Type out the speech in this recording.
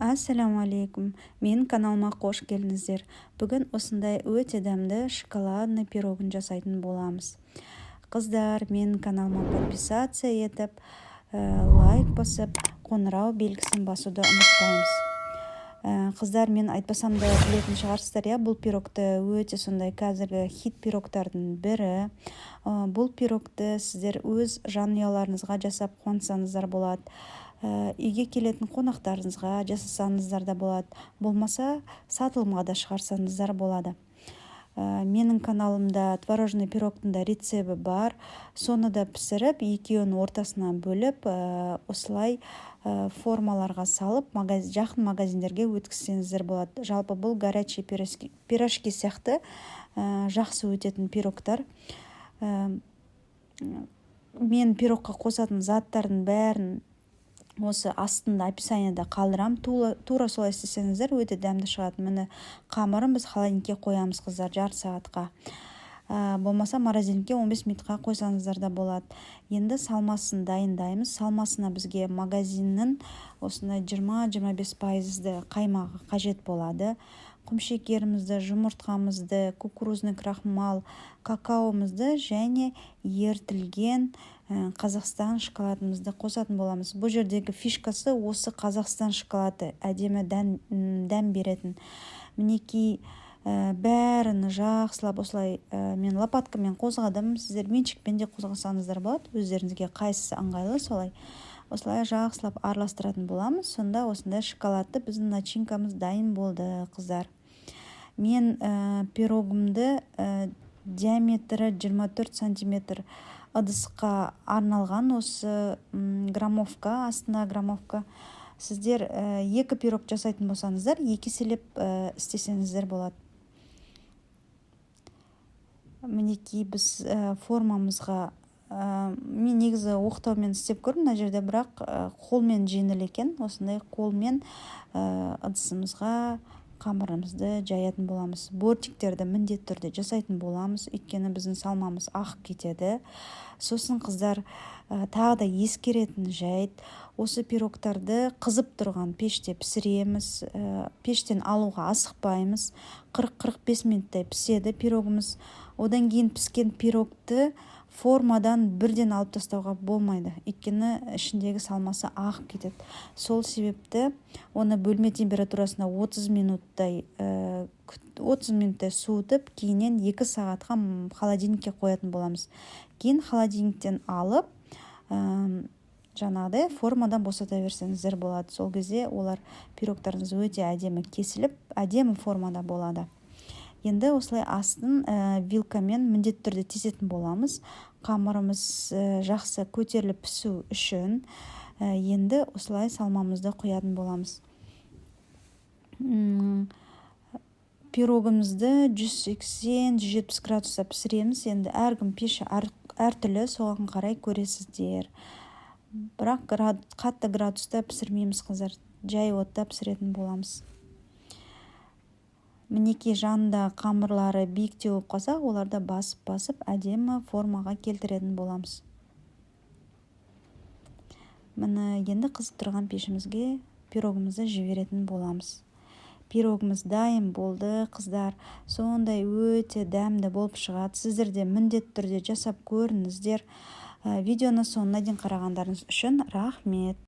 Ассаламу алейкум. Менің каналыма қош келдіңіздер. Бүгін осындай өте дәмді шоколадный пирогын жасайтын боламыз. Қыздар, менің каналыма подписация етіп, лайк басып, қоңырау белгісін басуды ұмытпаймыз. Қыздар, мен айтпасам да білетін шығарсыздар, бұл пирогты өте сондай қазіргі хит пирогтардың бірі. Бұл пирогты сіздер өз жанұяларыңызға жасап қуантсаңыздар болады. Үйге келетін қонақтарыңызға жасасаңыздар да болады, болмаса сатылымға да шығарсаңыздар болады. Менің каналымда творожный пирогтың да рецебі бар. Соны да пісіріп, екеуін ортасына бөліп, осылай формаларға салып, жақын магазиндерге өткізсеңіздер болады. Жалпы бұл горячий пирожки сияқты жақсы өтетін пирогтар. Мен пирогқа қосатын заттардың бәрін осы астында описаниеда қалдырам. Тура солай істесеңіздер өте дәмді шығады. Міне қамырын біз холодильникке қоямыз, қыздар, жарты сағатқа. Болмаса морозилькке 15 минутқа қойсаңыздар да болады. Енді салмасын дайындаймыз. Салмасына бізге магазиннің осындай 20-25% қаймағы қажет болады. Құмшекерімізді, жұмыртқамызды, кукурузный крахмал, какаомызды және ертілген Қазақстан шоколадымызды қосатын боламыз. Бұл жердегі фишкасы осы Қазақстан шоколады әдемі дәм беретін. Мінекей бәрін жақсылап осылай мен лопаткамен қозғадым. Сіздер меншікпен де қозғасаңыздар болады. Өздеріңізге қайсысы ыңғайлы солай. Осылай жақсылап араластыратын боламыз. Сонда осындай шоколадты біздің начинкамыз дайын болды, қыздар. Мен пирогымды диаметрі 24 сантиметр ыдысқа арналған осы граммовка, астына граммовка. Сіздер екі пирог жасайтын болсаңыздар, екі еселеп істесеңіздер болады. Мінекей біз формамызға мен негізі оқтаумен істеп көрдім мына жерде, бірақ қолмен жеңіл екен. Осындай қолмен ыдысымызға қамырымызды жаятын боламыз. Бортиктерді міндетті түрде жасайтын боламыз, өйткені біздің салмамыз ақ кетеді. Сосын, қыздар, тағы да ескеретін жайт, осы пирогтарды қызып тұрған пеште пісіреміз. Пештен алуға асықпаймыз. 40-45 минуттай піседі пирогымыз. Одан кейін піскен пирогты формадан бірден алып тастауға болмайды, өйткені ішіндегі салмасы ақ кетеді. Сол себепті оны бөлме температурасына 30 минуттай суытып, кейінен 2 сағатқа холодильникке қоятын боламыз. Кейін холодильниктен алып, жаңағыдай формадан босата берсеңіздер болады. Сол кезде олар пирогтарыңыз өте әдемі кесіліп, әдемі формада болады. Енді осылай астын вилкамен міндетті түрде тесетін боламыз. Қамырымыз жақсы көтеріліп пісу үшін енді осылай салмамызды құятын боламыз. Пирогымызды 180-170 градуста пісіреміз. Енді әркім пеші әртүрлі, соған қарай көресіздер. Бірақ қатты градуста пісірмейміз, қыздар. Жай отта пісіретін боламыз. Мінекей жанында қамырлары биіктеу болып қалса, оларды басып әдемі формаға келтіретін боламыз. Міне енді қызып тұрған пешімізге пирогымызды жіберетін боламыз. Пирогымыз дайын болды, қыздар. Сондай өте дәмді болып шығады. Сіздер де міндетті түрде жасап көріңіздер. Видеоны соңына дейін қарағандарыңыз үшін рахмет.